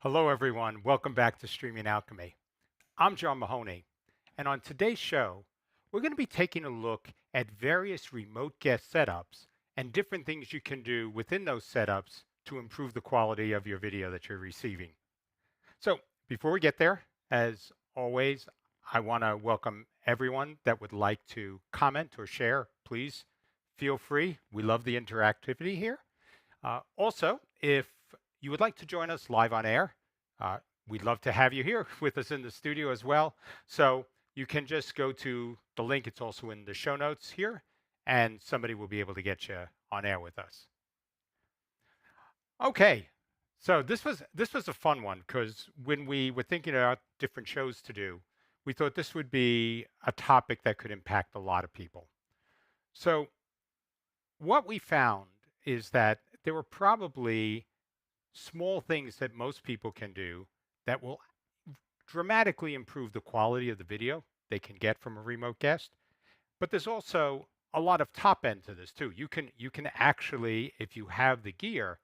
Hello, everyone. Welcome back to Streaming Alchemy. I'm John Mahoney, and on today's show, we're going to be taking a look at various remote guest setups and different things you can do within those setups to improve the quality of your video that you're receiving. So, before we get there, as always, I want to welcome everyone that would like to comment or share. Please feel free. We love the interactivity here. Also, if you would like to join us live on air, uh, we'd love to have you here with us in the studio as well. So you can just go to the link. It's also in the show notes here, and somebody will be able to get you on air with us. Okay, so this was a fun one because when we were thinking about different shows to do, we thought this would be a topic that could impact a lot of people. So what we found is that there were probably small things that most people can do that will dramatically improve the quality of the video they can get from a remote guest. But there's also a lot of top end to this too. You can actually, if you have the gear,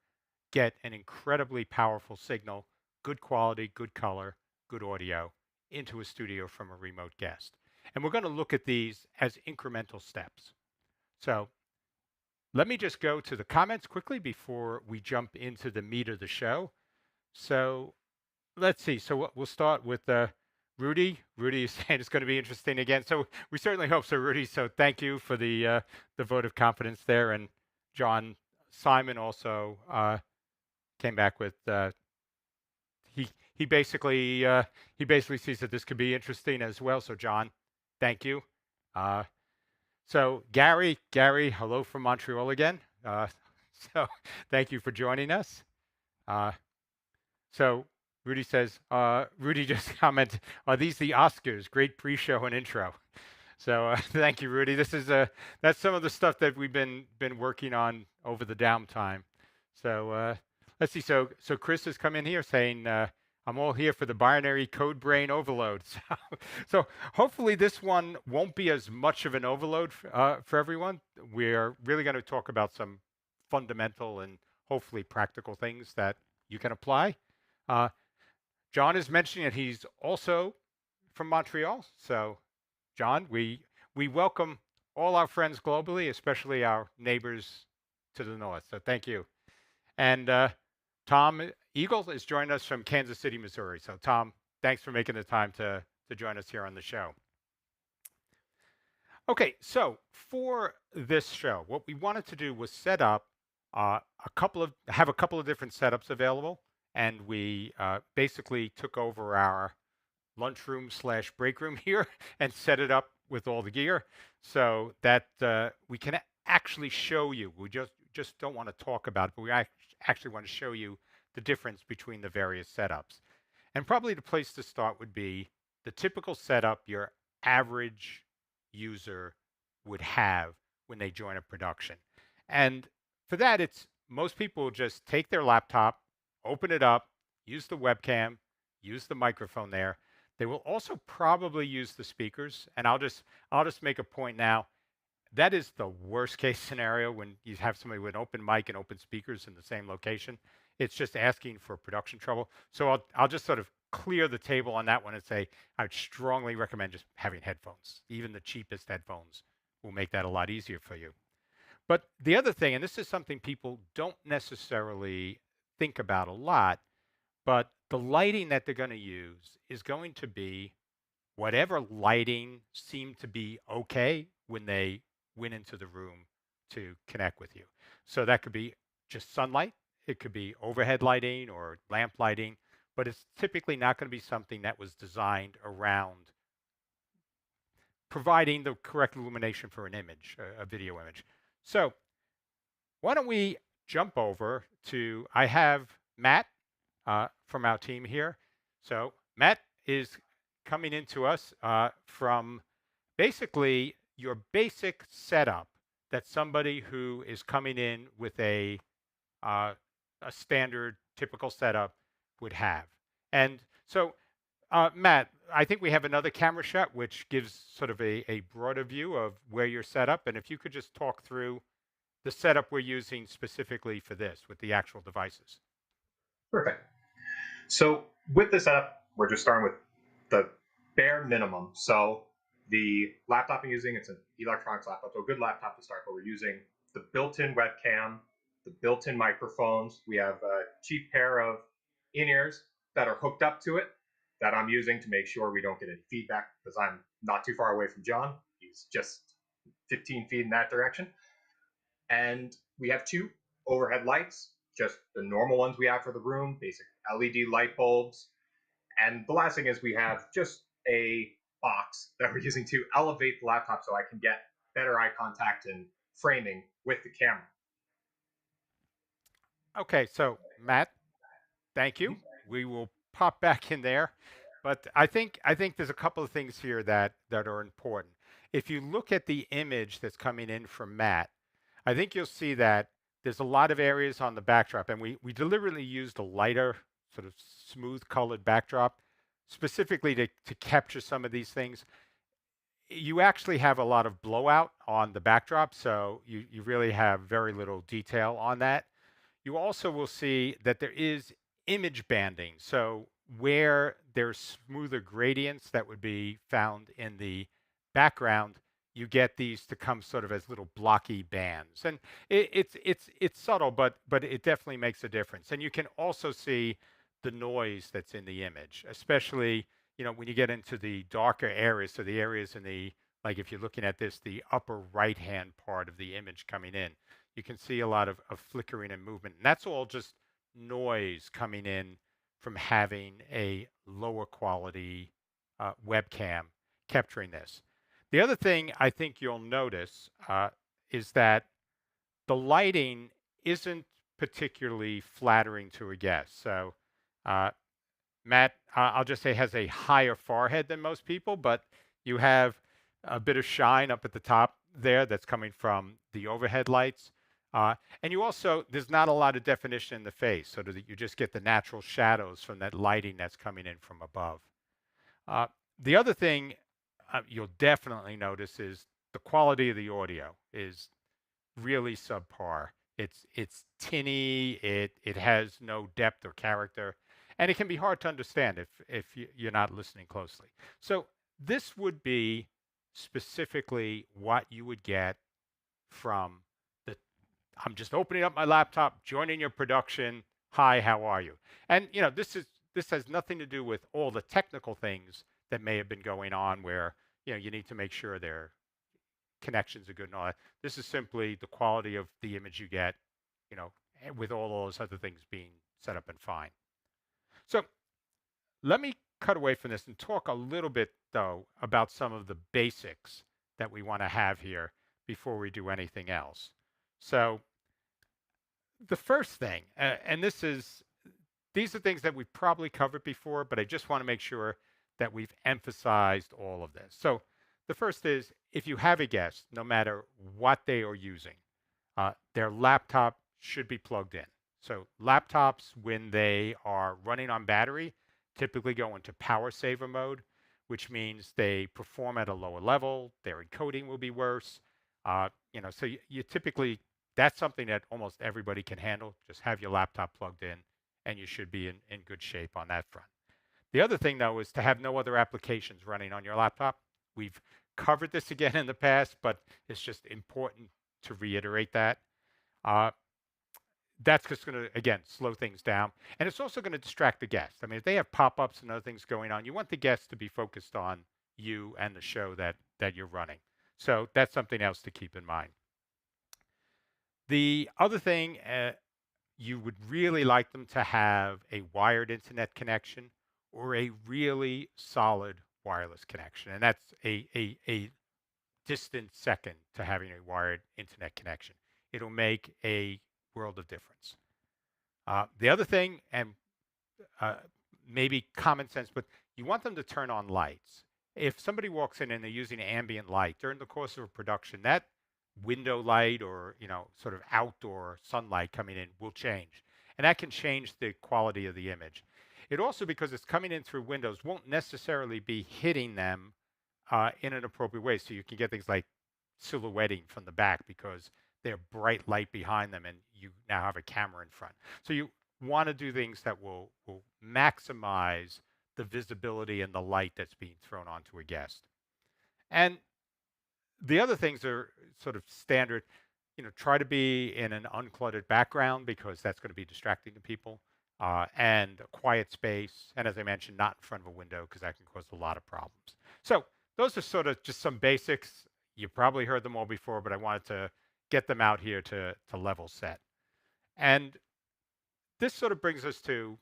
get an incredibly powerful signal, good quality, good color, good audio into a studio from a remote guest. And we're going to look at these as incremental steps. So let me just go to the comments quickly before we jump into the meat of the show. So let's see. So we'll start with Rudy. Rudy is saying it's going to be interesting again. So we certainly hope so, Rudy. So thank you for the vote of confidence there. And John Simon also came back with he he basically he basically sees that this could be interesting as well. So John, thank you. Uh, so Gary, hello from Montreal again. So thank you for joining us. Uh, So Rudy says, Rudy just commented, are these the Oscars? Great pre-show and intro. So thank you, Rudy. This is that's some of the stuff that we've been working on over the downtime. So let's see. So Chris has come in here saying, I'm all here for the binary code brain overload. So hopefully this one won't be as much of an overload for everyone. We're really going to talk about some fundamental and hopefully practical things that you can apply. Uh, John is mentioning that he's also from Montreal. So, John, we welcome all our friends globally, especially our neighbors to the north. So, thank you. And Tom Eagle is joining us from Kansas City, Missouri. So, Tom, thanks for making the time to join us here on the show. Okay, so for this show, what we wanted to do was set up have a couple of different setups available, and we basically took over our lunchroom slash break room here and set it up with all the gear, so that we can actually show you. We just don't want to talk about it, but we actually want to show you the difference between the various setups. And probably the place to start would be the typical setup your average user would have when they join a production. And for that, it's most people just take their laptop, open it up, use the webcam, use the microphone there. They will also probably use the speakers. And I'll just make a point now. That is the worst case scenario when you have somebody with an open mic and open speakers in the same location. It's just asking for production trouble. So I'll just sort of clear the table on that one and say I would strongly recommend just having headphones. Even the cheapest headphones will make that a lot easier for you. But the other thing, and this is something people don't necessarily think about a lot, but the lighting that they're going to use is going to be whatever lighting seemed to be okay when they went into the room to connect with you. So that could be just sunlight, it could be overhead lighting or lamp lighting, but it's typically not going to be something that was designed around providing the correct illumination for an image, a video image. So why don't we jump over to, I have Matt from our team here. So Matt is coming into us from basically your basic setup that somebody who is coming in with uh, a standard typical setup would have. And so, Matt, I think we have another camera shot which gives sort of a broader view of where you're set up. And if you could just talk through the setup we're using specifically for this with the actual devices. Perfect. So with this setup, we're just starting with the bare minimum. So the laptop I'm using, it's an electronics laptop, so a good laptop to start, but we're using the built-in webcam, the built-in microphones. We have a cheap pair of in-ears that are hooked up to it that I'm using to make sure we don't get any feedback because I'm not too far away from John. He's just 15 feet in that direction. And we have two overhead lights, just the normal ones we have for the room, basic LED light bulbs. And the last thing is we have just a box that we're using to elevate the laptop so I can get better eye contact and framing with the camera. Okay, so Matt, thank you. We will pop back in there, but I think there's a couple of things here that are important. If you look at the image that's coming in from Matt, I think you'll see that there's a lot of areas on the backdrop, and we deliberately used a lighter, sort of smooth colored backdrop, specifically to capture some of these things. You actually have a lot of blowout on the backdrop, so you really have very little detail on that. You also will see that there is image banding. So where there's smoother gradients that would be found in the background, you get these to come sort of as little blocky bands. And it's subtle, but it definitely makes a difference. And you can also see the noise that's in the image, especially when you get into the darker areas. So the areas in the, like if you're looking at this, the upper right hand part of the image coming in, you can see a lot of flickering and movement. And that's all just noise coming in from having a lower quality webcam capturing this. The other thing I think you'll notice is that the lighting isn't particularly flattering to a guest. So uh, Matt, I'll just say, has a higher forehead than most people, but you have a bit of shine up at the top there that's coming from the overhead lights. And you also, there's not a lot of definition in the face, so that you just get the natural shadows from that lighting that's coming in from above. Uh, the other thing you'll definitely notice is the quality of the audio is really subpar. It's tinny. It has no depth or character, and it can be hard to understand if you're not listening closely. So this would be specifically what you would get from the. I'm just opening up my laptop, joining your production. Hi, how are you? And this has nothing to do with all the technical things that may have been going on where you need to make sure they're connections are good and all that. This is simply the quality of the image you get, with all those other things being set up and fine. So let me cut away from this and talk a little bit, though, about some of the basics that we want to have here before we do anything else. So the first thing, and these are things that we've probably covered before, but I just want to make sure that we've emphasized all of this. So the first is if you have a guest, no matter what they are using, their laptop should be plugged in. So laptops, when they are running on battery, typically go into power saver mode, which means they perform at a lower level. Their encoding will be worse. So you typically, that's something that almost everybody can handle. Just have your laptop plugged in, and you should be in good shape on that front. The other thing, though, is to have no other applications running on your laptop. We've covered this again in the past, but it's just important to reiterate that. Uh, that's just going to, again, slow things down. And it's also going to distract the guests. I mean, if they have pop ups and other things going on, you want the guests to be focused on you and the show that you're running. So that's something else to keep in mind. The other thing, you would really like them to have a wired internet connection or a really solid wireless connection. And that's a distant second to having a wired internet connection. It'll make a world of difference. The other thing, and uh, maybe common sense, but you want them to turn on lights. If somebody walks in and they're using ambient light during the course of a production, that window light or sort of outdoor sunlight coming in will change, and that can change the quality of the image. It also, because it's coming in through windows, won't necessarily be hitting them in an appropriate way. So you can get things like silhouetting from the back because they're bright light behind them, and you now have a camera in front. So you want to do things that will maximize the visibility and the light that's being thrown onto a guest. And the other things are sort of standard. Try to be in an uncluttered background because that's going to be distracting to people, and a quiet space. And as I mentioned, not in front of a window because that can cause a lot of problems. So those are sort of just some basics. You probably heard them all before, but I wanted to get them out here to level set. And this sort of brings us to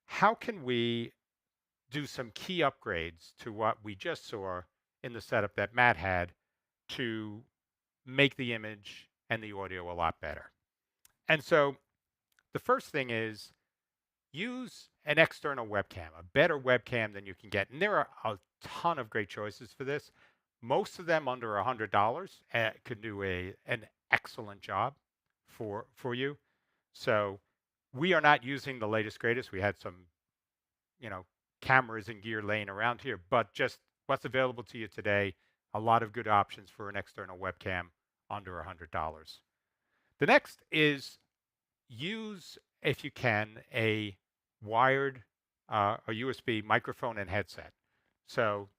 how can we do some key upgrades to what we just saw in the setup that Matt had to make the image and the audio a lot better. And so the first thing is use an external webcam, a better webcam than you can get. And there are a ton of great choices for this. Most of them under $100 could do an excellent job for you. So we are not using the latest greatest. We had some, you know, cameras and gear laying around here, but just what's available to you today, a lot of good options for an external webcam under $100. The next is use, if you can, a wired a USB microphone and headset. So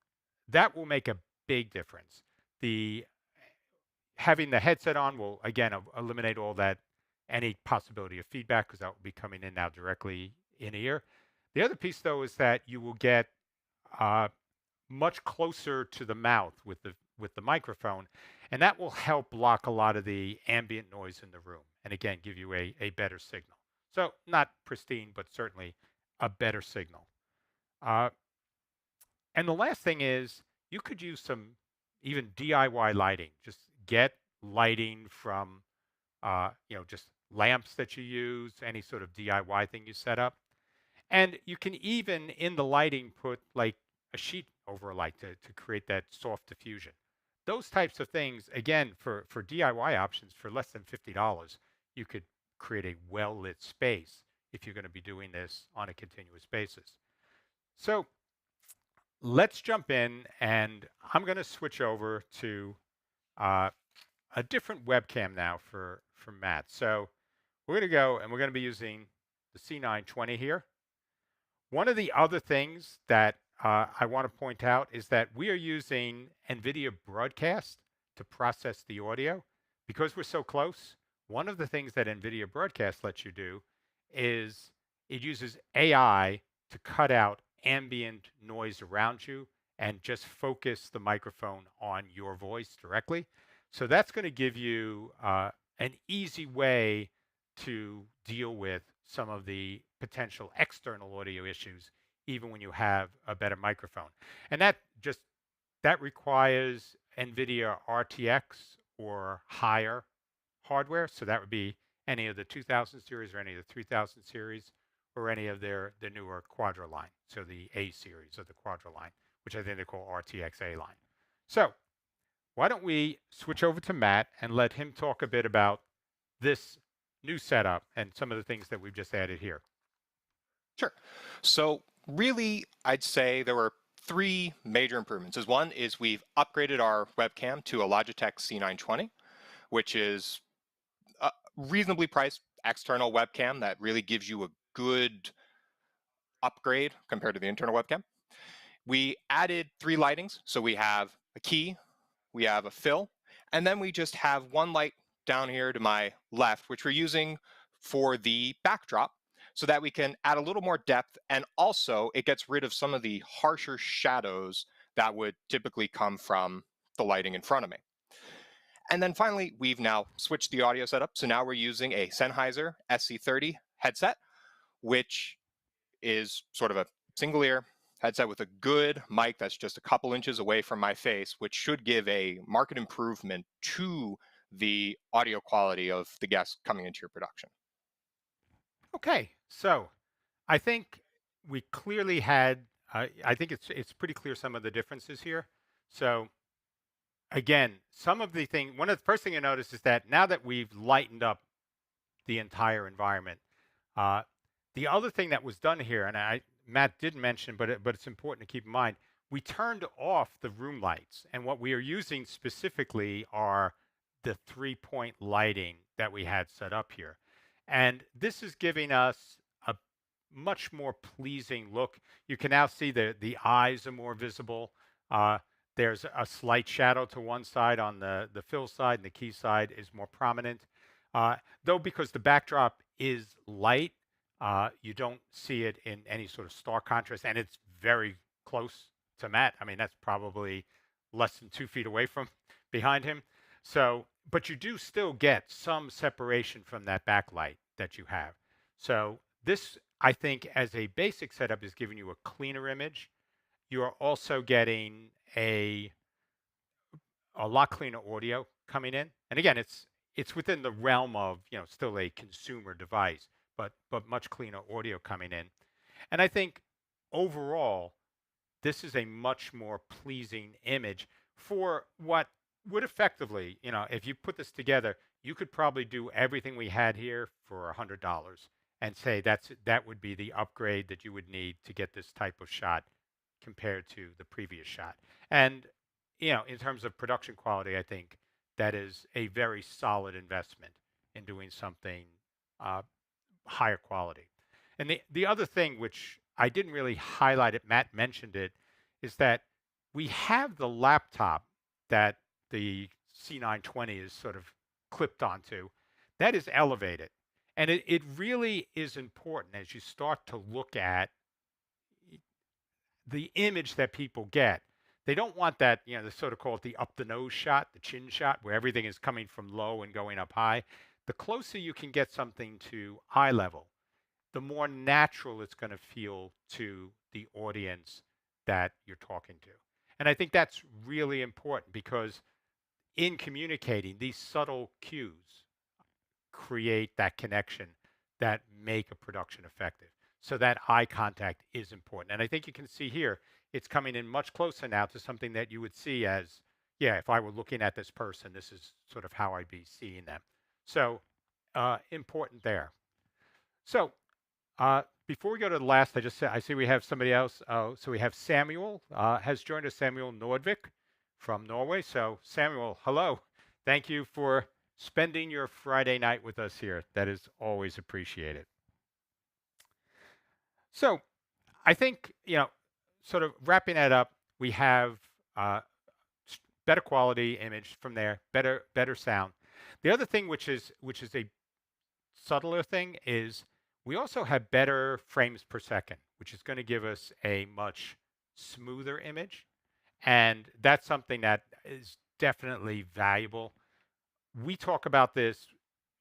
that will make a big difference. The Having the headset on will again eliminate all that, any possibility of feedback, because that will be coming in now directly in ear. The other piece though is that you will get uh, much closer to the mouth with the microphone, and that will help block a lot of the ambient noise in the room, and again give you a better signal. So not pristine, but certainly a better signal. Uh, and the last thing is you could use some even DIY lighting. Just get lighting from just lamps that you use, any sort of DIY thing you set up. And you can even in the lighting put like a sheet over a light to create that soft diffusion. Those types of things, again, for DIY options for less than $50, you could create a well lit space if you're going to be doing this on a continuous basis. So let's jump in, and I'm going to switch over to uh, a different webcam now for Matt. So we're going to go and we're going to be using the C920 here. One of the other things that I want to point out is that we are using NVIDIA Broadcast to process the audio. Because we're so close, one of the things that NVIDIA Broadcast lets you do is it uses AI to cut out ambient noise around you and just focus the microphone on your voice directly. So that's going to give you an easy way to deal with some of the potential external audio issues, even when you have a better microphone. And that requires NVIDIA RTX or higher hardware. So that would be any of the 2000 series or any of the 3000 series or any of the newer Quadro line. So the A series of the Quadro line, which I think they call RTX A line. So why don't we switch over to Matt and let him talk a bit about this new setup and some of the things that we've just added here. Sure. So really, I'd say there were three major improvements. One is we've upgraded our webcam to a Logitech C920, which is a reasonably priced external webcam that really gives you a good upgrade compared to the internal webcam. We added three lightings. So we have a key, we have a fill, and then we just have one light down here to my left, which we're using for the backdrop so that we can add a little more depth. And also it gets rid of some of the harsher shadows that would typically come from the lighting in front of me. And then finally, we've now switched the audio setup. So now we're using a Sennheiser SC30 headset, which is sort of a single ear headset with a good mic that's just a couple inches away from my face, which should give a marked improvement to the audio quality of the guests coming into your production. Okay, so I think we clearly had. I think it's pretty clear some of the differences here. So again, some of the thing. One of the first thing you notice is that now that we've lightened up the entire environment, uh, the other thing that was done here, and Matt did mention, but it's important to keep in mind, we turned off the room lights, and what we are using specifically are the 3-point lighting that we had set up here. And this is giving us a much more pleasing look. You can now see the eyes are more visible. Uh, there's a slight shadow to one side on the fill side, and the key side is more prominent. Though because the backdrop is light, you don't see it in any sort of stark contrast, and it's very close to Matt. I mean, that's probably less than 2 feet away from behind him. So, but you do still get some separation from that backlight that you have. So this, I think, as a basic setup, is giving you a cleaner image. You are also getting a lot cleaner audio coming in. And again, it's within the realm of, still a consumer device, but much cleaner audio coming in. And I think overall, this is a much more pleasing image for what would effectively, if you put this together, you could probably do everything we had here for $100 and say that would be the upgrade that you would need to get this type of shot compared to the previous shot. And in terms of production quality, I think that is a very solid investment in doing something uh, higher quality. And the other thing, which I didn't really highlight it, Matt mentioned it, is that we have the laptop that the C920 is sort of clipped onto. That is elevated. And it really is important as you start to look at the image that people get. They don't want that, they sort of call it the up the nose shot, the chin shot, where everything is coming from low and going up high. The closer you can get something to eye level, the more natural it's going to feel to the audience that you're talking to. And I think that's really important because in communicating, these subtle cues create that connection that make a production effective. So that eye contact is important. And I think you can see here, it's coming in much closer now to something that you would see as, yeah, if I were looking at this person, this is sort of how I'd be seeing them. So important there. So before we go to the last, I see we have somebody else. So we have Samuel has joined us, Samuel Nordvik from Norway. So Samuel, hello. Thank you for spending your Friday night with us here. That is always appreciated. So I think, sort of wrapping that up, we have better quality image from there, better sound. The other thing, which is a subtler thing, is we also have better frames per second, which is going to give us a much smoother image. And that's something that is definitely valuable. We talk about this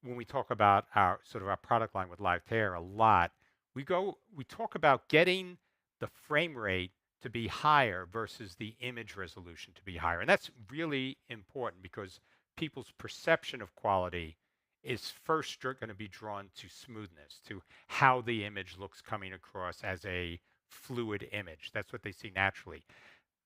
when we talk about our product line with Livetear a lot. We talk about getting the frame rate to be higher versus the image resolution to be higher. And that's really important because people's perception of quality is first going to be drawn to smoothness, to how the image looks coming across as a fluid image. That's what they see naturally.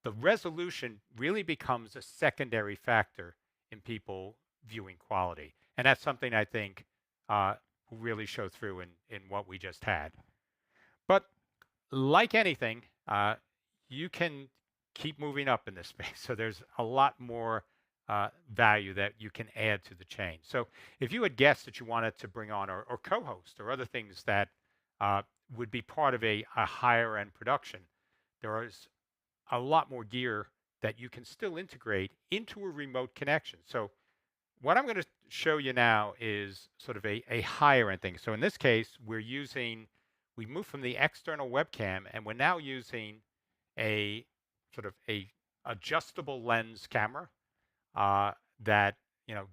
The resolution really becomes a secondary factor in people viewing quality. And that's something I think will really show through in what we just had. But like anything, you can keep moving up in this space. So there's a lot more value that you can add to the chain. So if you had guests that you wanted to bring on or co-host or other things that would be part of a higher end production, there is a lot more gear that you can still integrate into a remote connection. So what I'm going to show you now is sort of a higher end thing. So in this case, we moved from the external webcam and we're now using a sort of a adjustable lens camera that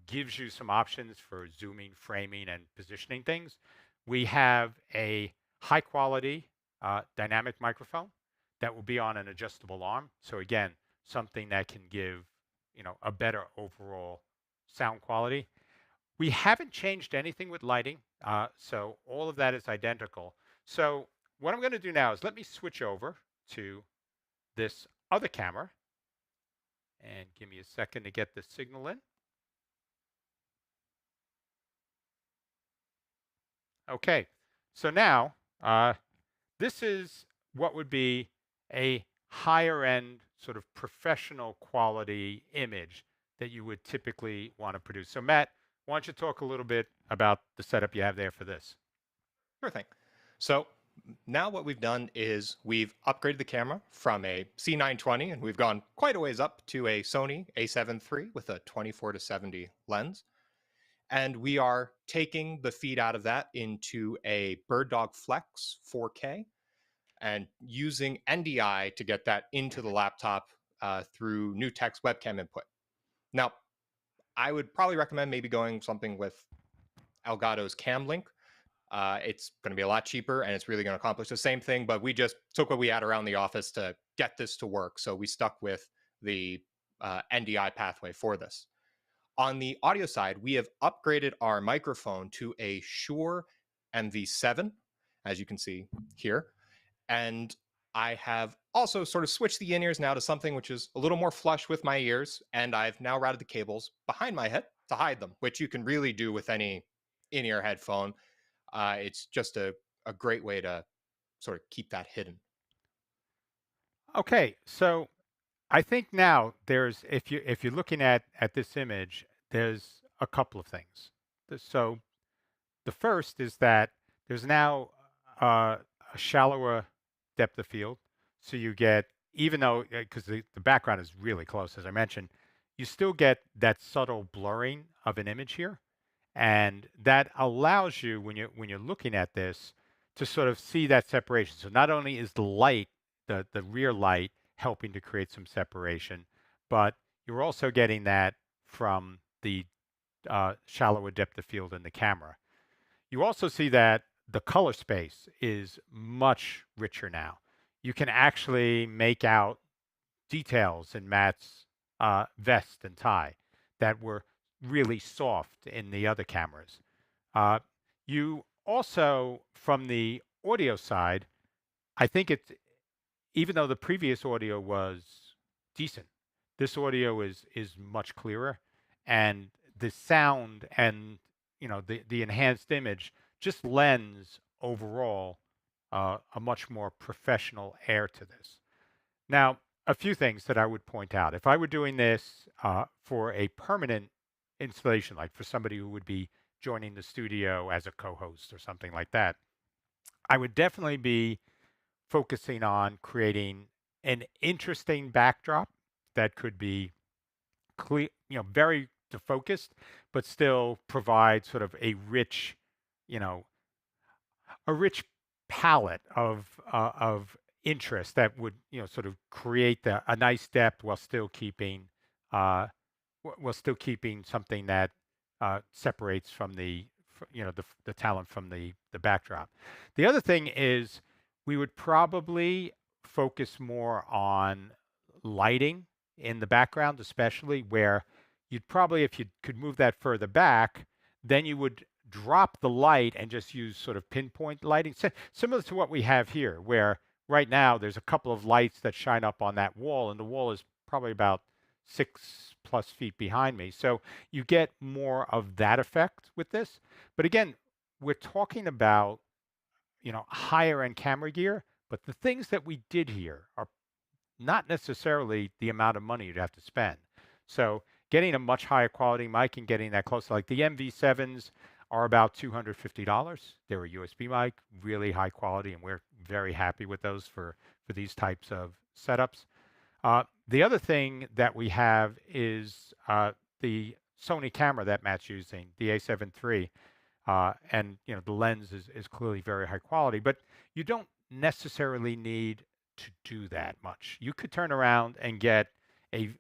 gives you some options for zooming, framing, and positioning things. We have a high quality dynamic microphone that will be on an adjustable arm. So again, something that can give a better overall sound quality. We haven't changed anything with lighting, so all of that is identical. So what I'm going to do now is let me switch over to this other camera and give me a second to get the signal in. Okay, so now this is what would be a higher end sort of professional quality image that you would typically want to produce. So Matt, why don't you talk a little bit about the setup you have there for this? Sure thing. So now what we've done is we've upgraded the camera from a C920 and we've gone quite a ways up to a Sony a7 III with a 24 to 70 lens. And we are taking the feed out of that into a BirdDog Flex 4K and using NDI to get that into the laptop through NewTek's webcam input. Now, I would probably recommend maybe going something with Elgato's CamLink. It's going to be a lot cheaper and it's really going to accomplish the same thing, but we just took what we had around the office to get this to work. So we stuck with the NDI pathway for this. On the audio side, we have upgraded our microphone to a Shure MV7, as you can see here. And I have also sort of switched the in-ears now to something which is a little more flush with my ears. And I've now routed the cables behind my head to hide them, which you can really do with any in-ear headphone. It's just a great way to sort of keep that hidden. Okay, so I think now there's if you're looking at this image, there's a couple of things. So the first is that there's now a shallower depth of field, so you get, even though because the background is really close, as I mentioned, you still get that subtle blurring of an image here, and that allows you when you're looking at this to sort of see that separation. So not only is the light, the rear light, helping to create some separation, but you're also getting that from the shallower depth of field in the camera. You also see that the color space is much richer now. You can actually make out details in Matt's vest and tie that were really soft in the other cameras. Uh, you also, from the audio side, I think it's, even though the previous audio was decent, this audio is much clearer, and the sound and the enhanced image just lends overall a much more professional air to this. Now, a few things that I would point out. If I were doing this for a permanent installation, like for somebody who would be joining the studio as a co-host or something like that, I would definitely be focusing on creating an interesting backdrop that could be clear, very focused, but still provide sort of you know, a rich palette of interest that would sort of create a nice depth while still keeping something that separates from the talent from the backdrop. The other thing is we would probably focus more on lighting in the background, especially where you'd probably, if you could move that further back, then you would drop the light and just use sort of pinpoint lighting, similar to what we have here, where right now there's a couple of lights that shine up on that wall, and the wall is probably about 6+ feet behind me. So you get more of that effect with this. But again, we're talking about, higher end camera gear, but the things that we did here are not necessarily the amount of money you'd have to spend. So getting a much higher quality mic and getting that close, like the MV7s are about $250. They're a USB mic, really high quality, and we're very happy with those for these types of setups. The other thing that we have is the Sony camera that Matt's using, the a7 III. And the lens is clearly very high quality, but you don't necessarily need to do that much. You could turn around and get a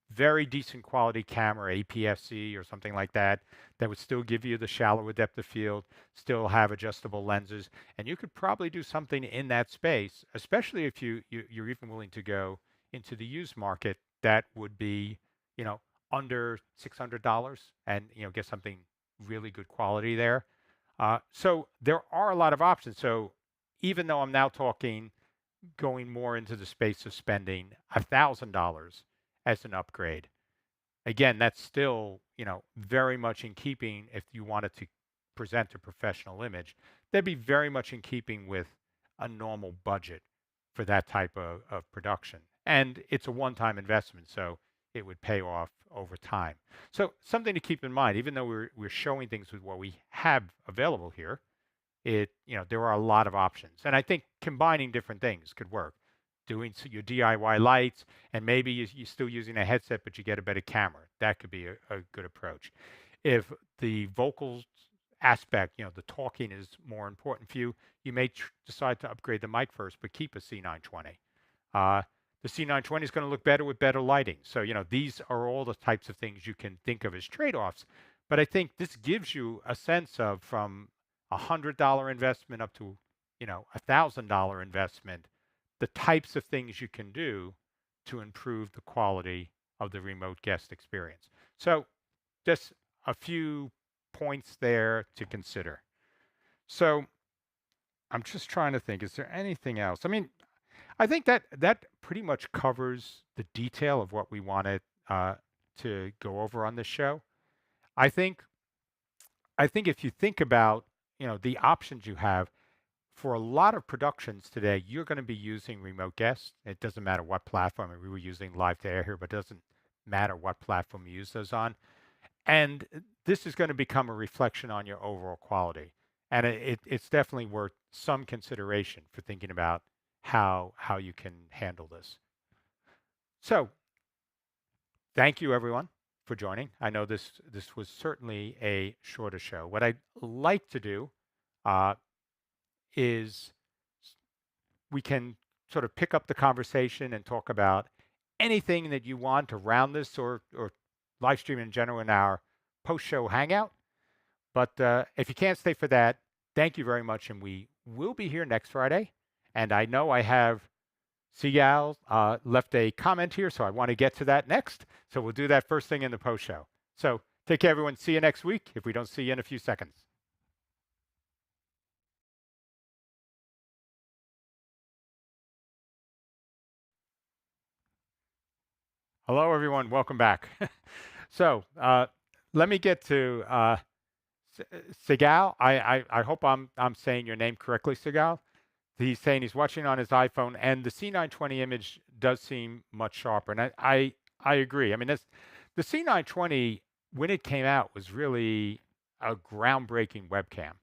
very decent quality camera, APS-C or something like that, that would still give you the shallower depth of field, still have adjustable lenses, and you could probably do something in that space, especially if you're even willing to go into the used market that would be, under $600 and, get something really good quality there. So there are a lot of options. So even though I'm now talking going more into the space of spending $1,000 as an upgrade, again, that's still, very much in keeping if you wanted to present a professional image. That'd be very much in keeping with a normal budget for that type of production. And it's a one-time investment. So it would pay off over time. So something to keep in mind, even though we're showing things with what we have available here, there are a lot of options. And I think combining different things could work. Doing your DIY lights, and maybe you're still using a headset, but you get a better camera. That could be a good approach. If the vocals aspect, the talking is more important for you, you may decide to upgrade the mic first, but keep a C920. Uh, the C920 is going to look better with better lighting. So, these are all the types of things you can think of as trade-offs. But I think this gives you a sense of from $100 investment up to, $1,000 investment, the types of things you can do to improve the quality of the remote guest experience. So just a few points there to consider. So I'm just trying to think, is there anything else? I mean, I think that pretty much covers the detail of what we wanted to go over on this show. I think if you think about the options you have for a lot of productions today, you're going to be using remote guests. It doesn't matter what platform. We were using Live to Air here, but it doesn't matter what platform you use those on. And this is going to become a reflection on your overall quality. And it's definitely worth some consideration for thinking about how you can handle this. So thank you, everyone, for joining. I know this was certainly a shorter show. What I'd like to do is we can sort of pick up the conversation and talk about anything that you want around this or live streaming in general in our post-show hangout. But if you can't stay for that, thank you very much. And we will be here next Friday. And I know I have Sigal left a comment here, so I want to get to that next. So we'll do that first thing in the post-show. So take care, everyone. See you next week if we don't see you in a few seconds. Hello, everyone. Welcome back. So let me get to Sigal. I hope I'm saying your name correctly, Sigal. He's saying he's watching on his iPhone, and the C920 image does seem much sharper. And I agree. I mean, the C920, when it came out, was really a groundbreaking webcam.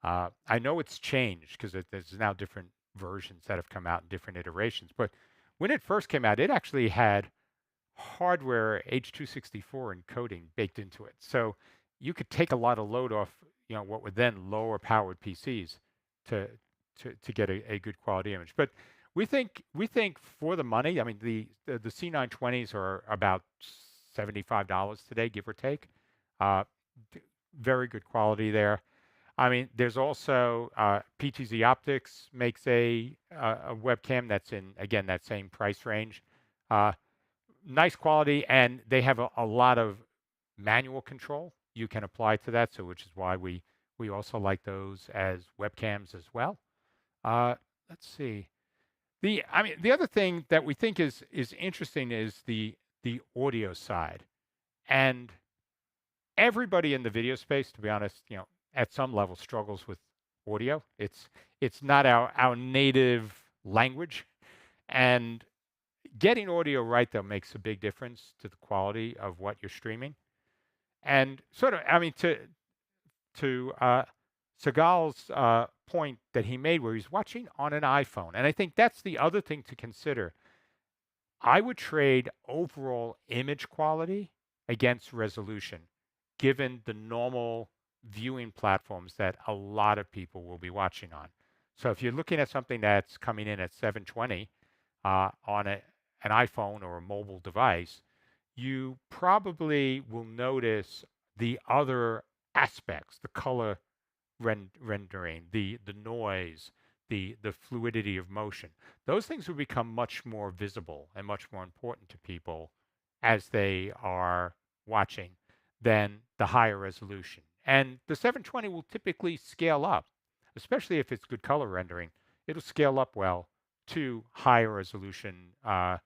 I know it's changed because there's now different versions that have come out in different iterations. But when it first came out, it actually had hardware H.264 encoding baked into it. So you could take a lot of load off, what were then lower powered PCs to get a good quality image. But we think for the money, I mean, the C920s are about $75 today, give or take. Very good quality there. I mean, there's also PTZ Optics makes a webcam that's in, again, that same price range. Nice quality, and they have a lot of manual control you can apply to that, so which is why we also like those as webcams as well. Let's see. The other thing that we think is interesting is the audio side, and everybody in the video space, to be honest, at some level struggles with audio. It's not our native language, and getting audio right though makes a big difference to the quality of what you're streaming. And sort of, I mean, to Sigal's point that he made where he's watching on an iPhone. And I think that's the other thing to consider. I would trade overall image quality against resolution, given the normal viewing platforms that a lot of people will be watching on. So if you're looking at something that's coming in at 720 on an iPhone or a mobile device, you probably will notice the other aspects, the color rendering, the noise, the fluidity of motion. Those things will become much more visible and much more important to people as they are watching than the higher resolution. And the 720 will typically scale up, especially if it's good color rendering. It'll scale up well to higher resolution, to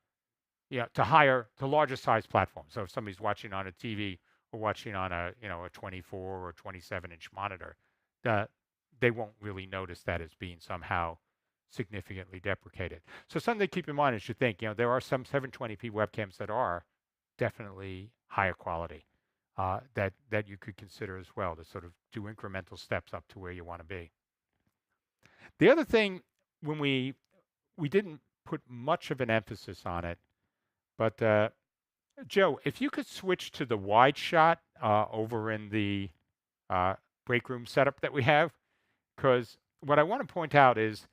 larger size platforms. So if somebody's watching on a TV or watching on a 24 or 27-inch monitor, they won't really notice that as being somehow significantly deprecated. So something to keep in mind is you think, there are some 720p webcams that are definitely higher quality that you could consider as well to sort of do incremental steps up to where you want to be. The other thing, when we didn't put much of an emphasis on it, but Joe, if you could switch to the wide shot over in the uh, break room setup that we have, because what I want to point out is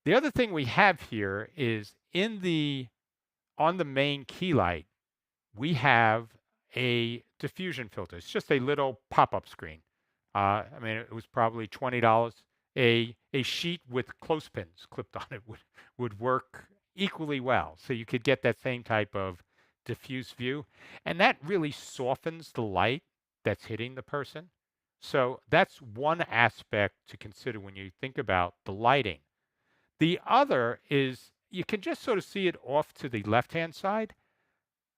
the other thing we have here is on the main key light, we have a diffusion filter. It's just a little pop-up screen. I mean, it was probably $20. A sheet with clothespins clipped on it would work equally well. So you could get that same type of diffuse view. And that really softens the light that's hitting the person. So that's one aspect to consider when you think about the lighting. The other is you can just sort of see it off to the left-hand side.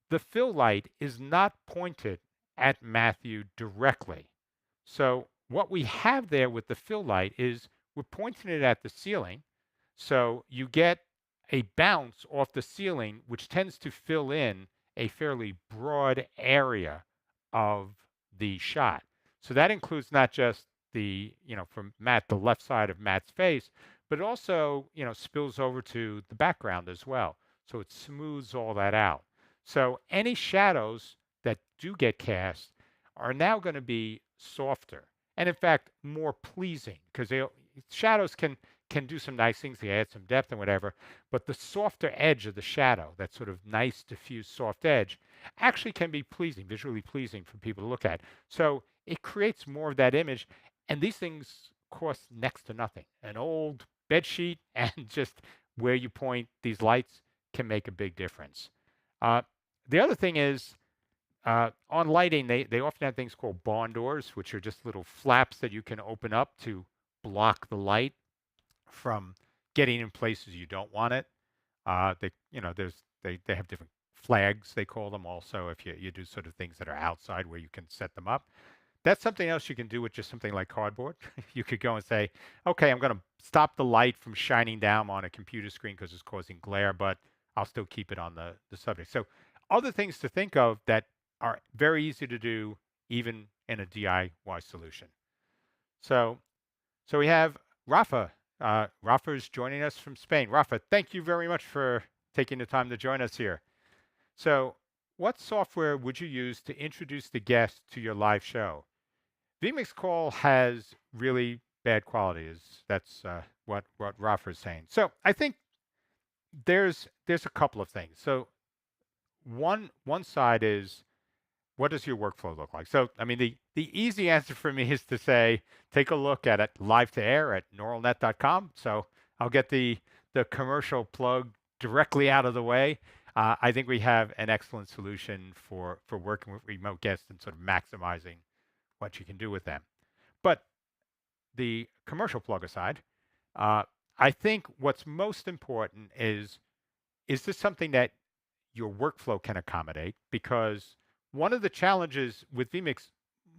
The fill light is not pointed at Matthew directly. So what we have there with the fill light is we're pointing it at the ceiling. So you get a bounce off the ceiling, which tends to fill in a fairly broad area of the shot. So that includes not just from Matt, the left side of Matt's face, but it also, spills over to the background as well. So it smooths all that out. So any shadows that do get cast are now going to be softer and in fact more pleasing because shadows can do some nice things. They add some depth and whatever, but the softer edge of the shadow, that sort of nice diffuse soft edge, actually can be pleasing, visually pleasing for people to look at. So it creates more of that image, and these things cost next to nothing. An old bed sheet and just where you point these lights can make a big difference. The other thing is on lighting, they often have things called barn doors, which are just little flaps that you can open up to block the light from getting in places you don't want it. They have different flags, they call them also, if you do sort of things that are outside where you can set them up. That's something else you can do with just something like cardboard. You could go and say, okay, I'm going to stop the light from shining down on a computer screen because it's causing glare, but I'll still keep it on the subject. So other things to think of that are very easy to do even in a DIY solution. So we have Rafa. Rafa is joining us from Spain. Rafa, thank you very much for taking the time to join us here. So what software would you use to introduce the guest to your live show? vMix Call has really bad quality. That's what Rafa is saying. So I think there's a couple of things. So one side is, what does your workflow look like? So, I mean, the easy answer for me is to say, take a look at it live to air at neuralnet.com. So I'll get the commercial plug directly out of the way. I think we have an excellent solution for working with remote guests and sort of maximizing what you can do with them. But the commercial plug aside, I think what's most important is this something that your workflow can accommodate? Because one of the challenges with vMix,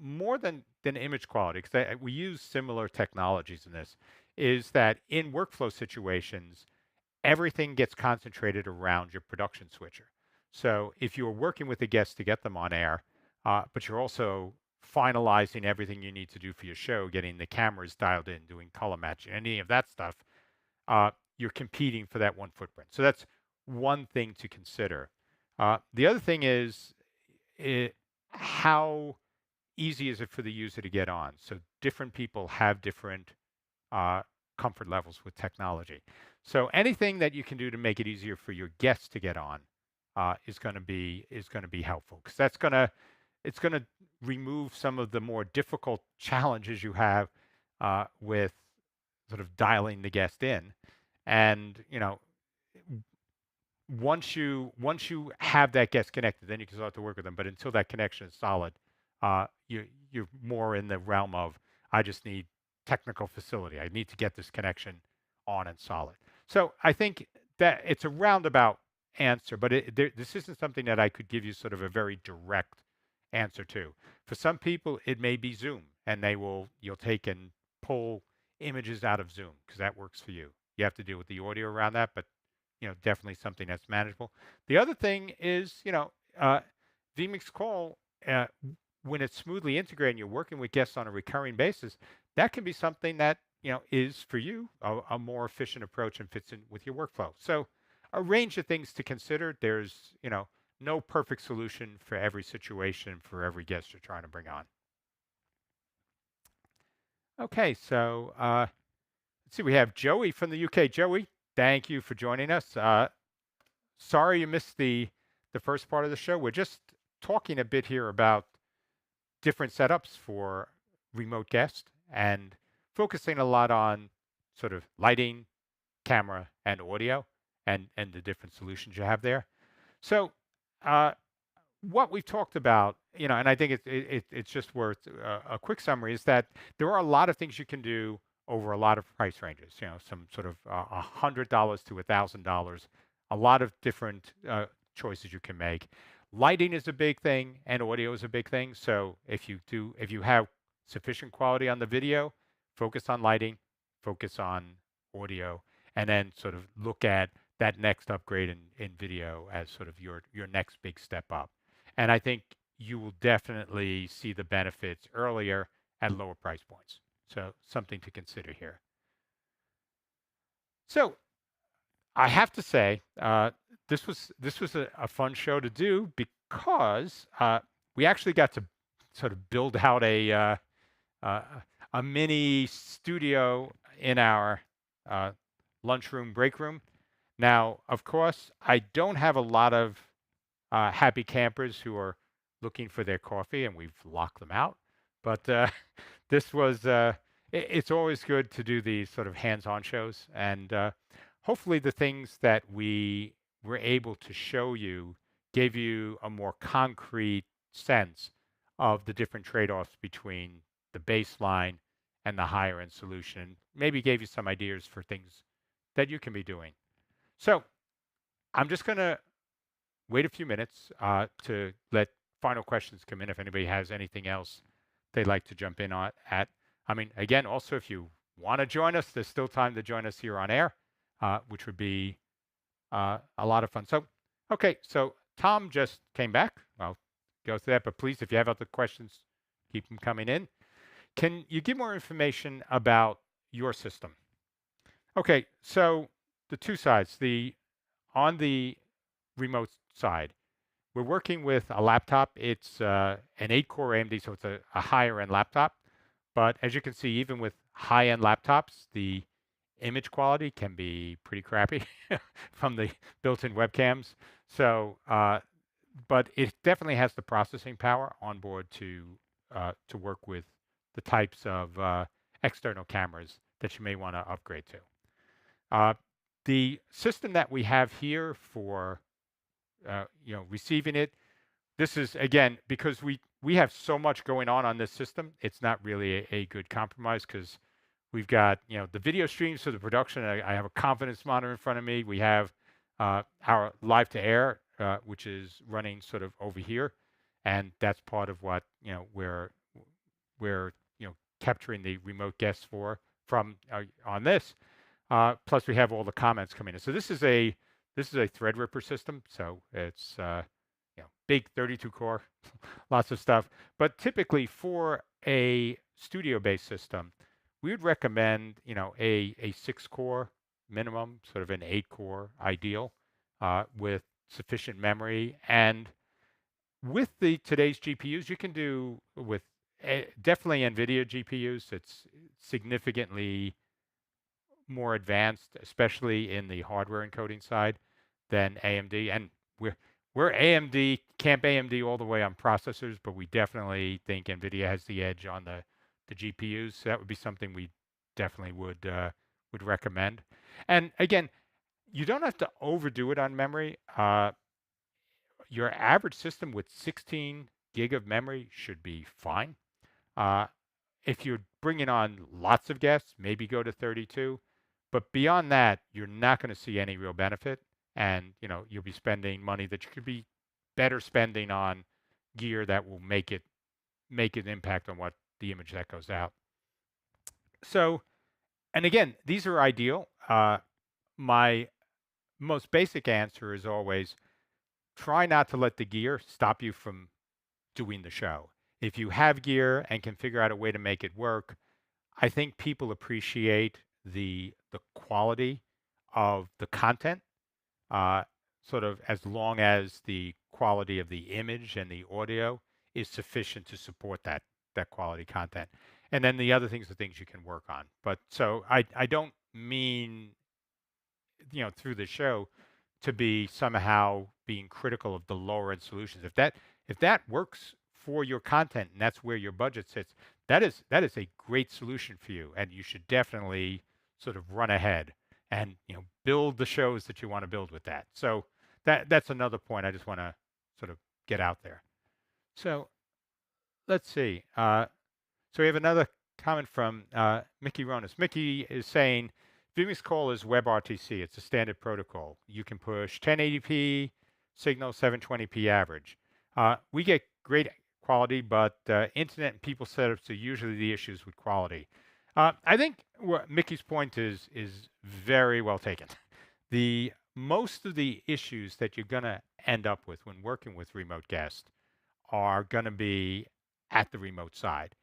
more than image quality, because we use similar technologies in this, is that in workflow situations, everything gets concentrated around your production switcher. So if you're working with a guest to get them on air, but you're also finalizing everything you need to do for your show, getting the cameras dialed in, doing color matching, any of that stuff, you're competing for that one footprint. So that's one thing to consider. The other thing is how easy is it for the user to get on? So different people have different comfort levels with technology. So anything that you can do to make it easier for your guests to get on is going to be helpful, because it's going to remove some of the more difficult challenges you have with sort of dialing the guest in. And once you have that guest connected, then you can start to work with them. But until that connection is solid, you're more in the realm of, I just need technical facility. I need to get this connection on and solid. So I think that it's a roundabout answer, but this isn't something that I could give you sort of a very direct answer to. For some people, it may be Zoom, and you'll take and pull images out of Zoom because that works for you. You have to deal with the audio around that, but definitely something that's manageable. The other thing is, vMix Call, when it's smoothly integrated and you're working with guests on a recurring basis, that can be something that is for you a more efficient approach and fits in with your workflow. So a range of things to consider. There's no perfect solution for every situation for every guest you're trying to bring on. Okay, so let's see. We have Joey from the UK. Joey, thank you for joining us. Sorry you missed the first part of the show. We're just talking a bit here about different setups for remote guests and focusing a lot on sort of lighting, camera, and audio, and the different solutions you have there. So what we've talked about, and I think it's just worth a quick summary, is that there are a lot of things you can do over a lot of price ranges. Some sort of $100 to $1,000, a lot of different choices you can make. Lighting is a big thing, and audio is a big thing. So if you have sufficient quality on the video, focus on lighting, focus on audio, and then sort of look at that next upgrade in video as sort of your next big step up. And I think you will definitely see the benefits earlier at lower price points. So something to consider here. So I have to say, this was a fun show to do because we actually got to sort of build out a mini studio in our lunchroom break room. Now, of course, I don't have a lot of happy campers who are looking for their coffee, and we've locked them out. But this was it's always good to do these sort of hands-on shows, and hopefully the things that we were able to show you gave you a more concrete sense of the different trade-offs between the baseline and the higher end solution. Maybe gave you some ideas for things that you can be doing. So I'm just going to wait a few minutes to let final questions come in if anybody has anything else they'd like to jump in on at. I mean, again, also, if you want to join us, there's still time to join us here on air, which would be a lot of fun. So, okay, so Tom just came back. I'll go through that, but please, if you have other questions, keep them coming in. Can you give more information about your system? Okay, so the two sides. On the remote side, we're working with a laptop. It's an 8-core AMD, so it's a higher end laptop. But as you can see, even with high-end laptops, the image quality can be pretty crappy from the built-in webcams. So, but it definitely has the processing power on board to work with the types of external cameras that you may want to upgrade to. The system that we have here for receiving it, this is, again, because we have so much going on this system, it's not really a good compromise because we've got the video streams for the production. I have a confidence monitor in front of me. We have our live to air, which is running sort of over here, and that's part of what we're capturing the remote guests from on this. Plus, we have all the comments coming in. So this is a Threadripper system. So it's big 32 core, lots of stuff. But typically for a studio-based system, we would recommend a 6-core minimum, sort of an 8-core ideal, with sufficient memory. And with today's GPUs, you can do with definitely NVIDIA GPUs. It's significantly more advanced, especially in the hardware encoding side, than AMD. And we're AMD, Camp AMD all the way on processors, but we definitely think NVIDIA has the edge on the GPUs. So that would be something we definitely would recommend. And again, you don't have to overdo it on memory. Your average system with 16 gig of memory should be fine. If you're bringing on lots of guests, maybe go to 32. But beyond that, you're not going to see any real benefit. And you'll be spending money that you could be better spending on gear that will make an impact on what the image that goes out. So, and again, these are ideal. My most basic answer is always try not to let the gear stop you from doing the show. If you have gear and can figure out a way to make it work, I think people appreciate the quality of the content, uh, sort of as long as the quality of the image and the audio is sufficient to support that quality content. And then the other things are things you can work on. But so I don't mean, through the show to be somehow being critical of the lower end solutions. If that works for your content and that's where your budget sits, that is a great solution for you, and you should definitely sort of run ahead and build the shows that you want to build with that. So that's another point I just want to sort of get out there. So let's see. So we have another comment from Mickey Ronas. Mickey is saying, vMix Call is WebRTC. It's a standard protocol. You can push 1080p signal, 720p average. We get great quality, but internet and people setups are usually the issues with quality. I think Mickey's point is very well taken. Most of the issues that you're going to end up with when working with remote guests are going to be at the remote side.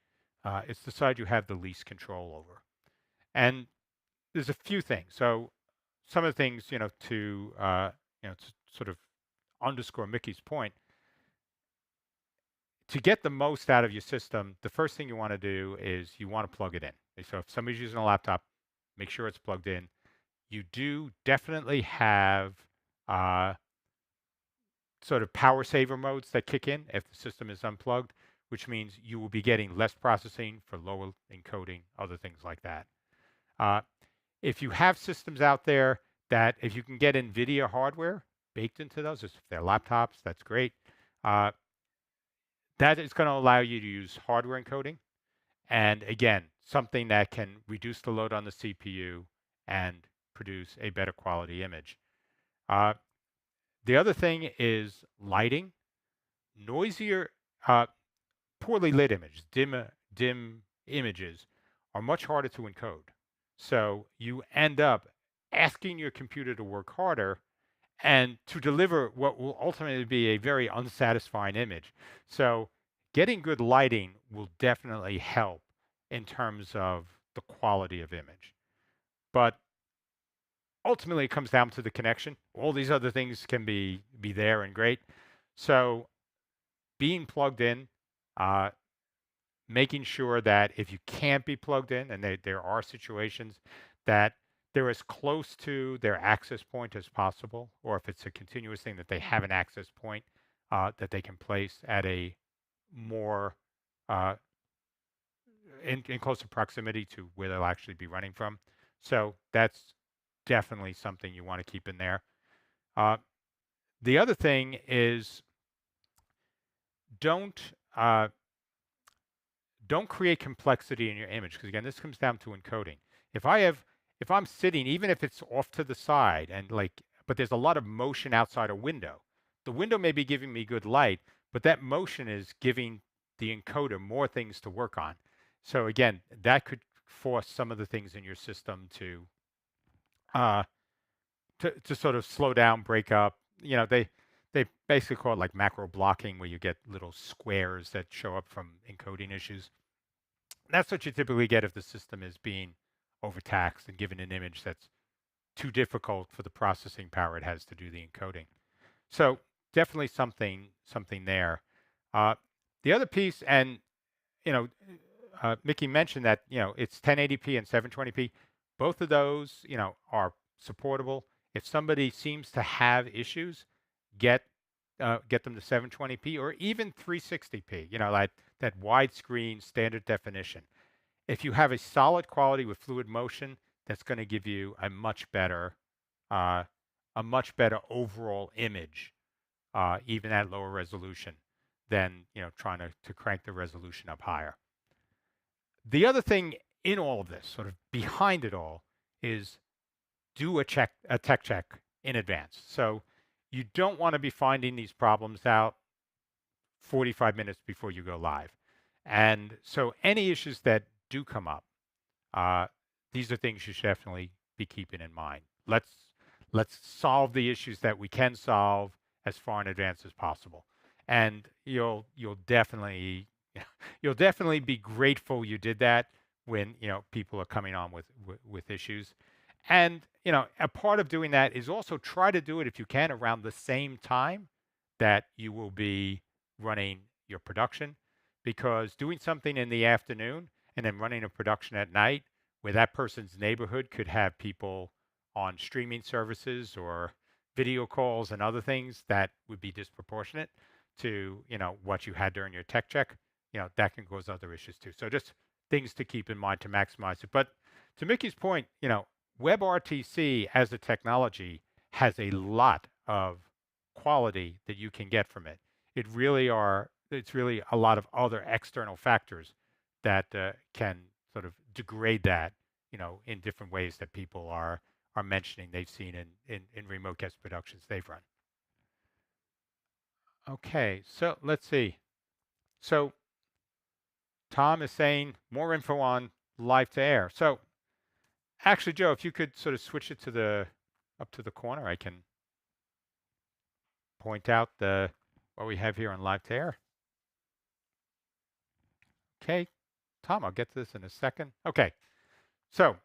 It's the side you have the least control over. And there's a few things. So some of the things, to sort of underscore Mickey's point, to get the most out of your system, the first thing you want to do is you want to plug it in. So if somebody's using a laptop, make sure it's plugged in. You do definitely have sort of power saver modes that kick in if the system is unplugged, which means you will be getting less processing for lower encoding, other things like that. If you have systems out there that if you can get NVIDIA hardware baked into those, if they're laptops, that's great. That is going to allow you to use hardware encoding. And again, something that can reduce the load on the CPU and produce a better quality image. The other thing is lighting. Noisier, poorly lit images, dim images are much harder to encode. So you end up asking your computer to work harder and to deliver what will ultimately be a very unsatisfying image. So getting good lighting will definitely help in terms of the quality of image. But ultimately, it comes down to the connection. All these other things can be there and great. So being plugged in, making sure that if you can't be plugged in, and there are situations that they're as close to their access point as possible, or if it's a continuous thing that they have an access point that they can place at a more in closer proximity to where they'll actually be running from. So that's definitely something you want to keep in there. The other thing is don't create complexity in your image, because again, this comes down to encoding. If I'm sitting, even if it's off to the side and but there's a lot of motion outside a window, the window may be giving me good light, but that motion is giving the encoder more things to work on. So again, that could force some of the things in your system to sort of slow down, break up. They basically call it like macro blocking, where you get little squares that show up from encoding issues. That's what you typically get if the system is being overtaxed and given an image that's too difficult for the processing power it has to do the encoding. So definitely something there. The other piece, and Mickey mentioned that it's 1080p and 720p. Both of those are supportable. If somebody seems to have issues, get them to 720p or even 360p. That widescreen standard definition. If you have a solid quality with fluid motion, that's going to give you a much better overall image, even at lower resolution, than trying to crank the resolution up higher. The other thing in all of this, sort of behind it all, is do a tech check in advance. So you don't want to be finding these problems out 45 minutes before you go live. And so any issues that do come up, these are things you should definitely be keeping in mind. Let's solve the issues that we can solve as far in advance as possible. And you'll definitely you'll definitely be grateful you did that when people are coming on with issues. And a part of doing that is also try to do it if you can around the same time that you will be running your production, because doing something in the afternoon and then running a production at night where that person's neighborhood could have people on streaming services or video calls and other things that would be disproportionate to what you had during your tech check, that can cause other issues too. So just things to keep in mind to maximize it. But to Mickey's point, WebRTC as a technology has a lot of quality that you can get from it. It's really a lot of other external factors that can sort of degrade that, in different ways that people are mentioning they've seen in remote guest productions they've run. Okay, so let's see. So Tom is saying more info on live to air. So actually, Joe, if you could sort of switch it to up to the corner, I can point out what we have here on live to air. Okay, Tom, I'll get to this in a second. Okay, so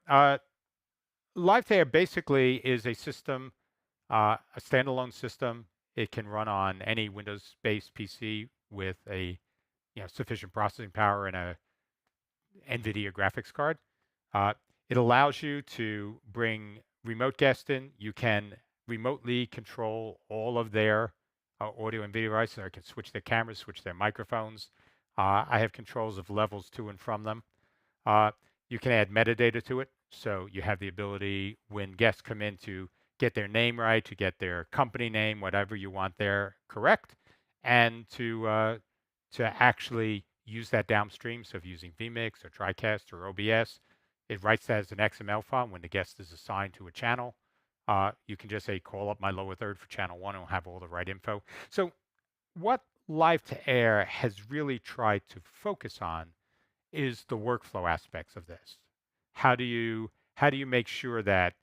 live to air basically is a system, a standalone system. It can run on any Windows-based PC with a sufficient processing power and a NVIDIA graphics card. It allows you to bring remote guests in. You can remotely control all of their audio and video devices. I can switch their cameras, switch their microphones. I have controls of levels to and from them. You can add metadata to it. So you have the ability when guests come in to get their name right, to get their company name, whatever you want there correct, and to actually use that downstream. So if you're using vMix or TriCast or OBS, it writes that as an XML file when the guest is assigned to a channel. You can just say, call up my lower third for channel 1 and it'll have all the right info. So what live to air has really tried to focus on is the workflow aspects of this. How do you make sure that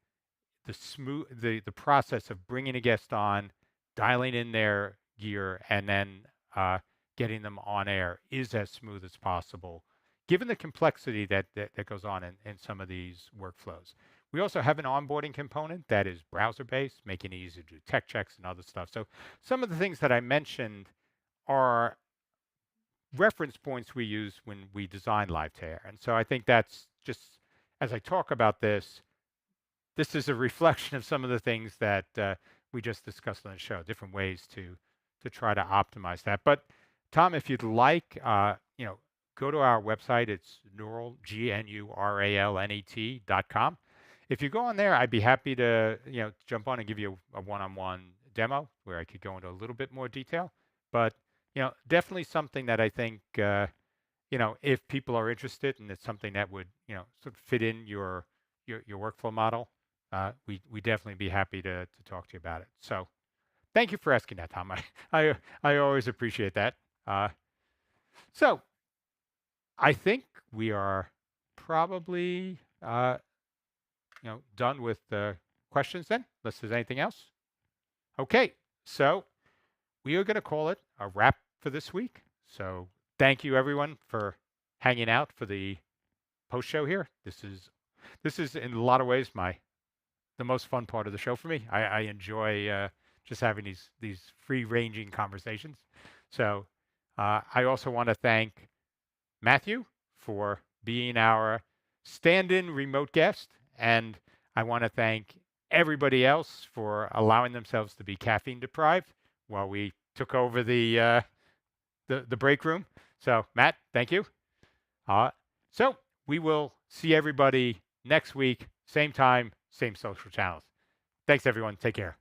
the process of bringing a guest on, dialing in their gear, and then getting them on air is as smooth as possible, given the complexity that goes on in some of these workflows. We also have an onboarding component that is browser-based, making it easy to do tech checks and other stuff. So some of the things that I mentioned are reference points we use when we design live to air. And so I think that's just, as I talk about this is a reflection of some of the things that we just discussed on the show, different ways to try to optimize that. But Tom, if you'd like, go to our website. It's Nuralnet, GNURALNET.com. If you go on there, I'd be happy to jump on and give you a one-on-one demo where I could go into a little bit more detail. But definitely something that I think if people are interested and it's something that would sort of fit in your workflow model, we'd definitely be happy to talk to you about it. So thank you for asking that, Tom. I always appreciate that. So I think we are probably done with the questions then, unless there's anything else. Okay, so we are going to call it a wrap for this week. So thank you everyone for hanging out for the post show here. This is in a lot of ways the most fun part of the show for me. I enjoy just having these free-ranging conversations. So I also want to thank Matthew for being our stand-in remote guest, and I want to thank everybody else for allowing themselves to be caffeine deprived while we took over the break room. So Matt, thank you. So we will see everybody next week, same time, same social channels. Thanks everyone. Take care.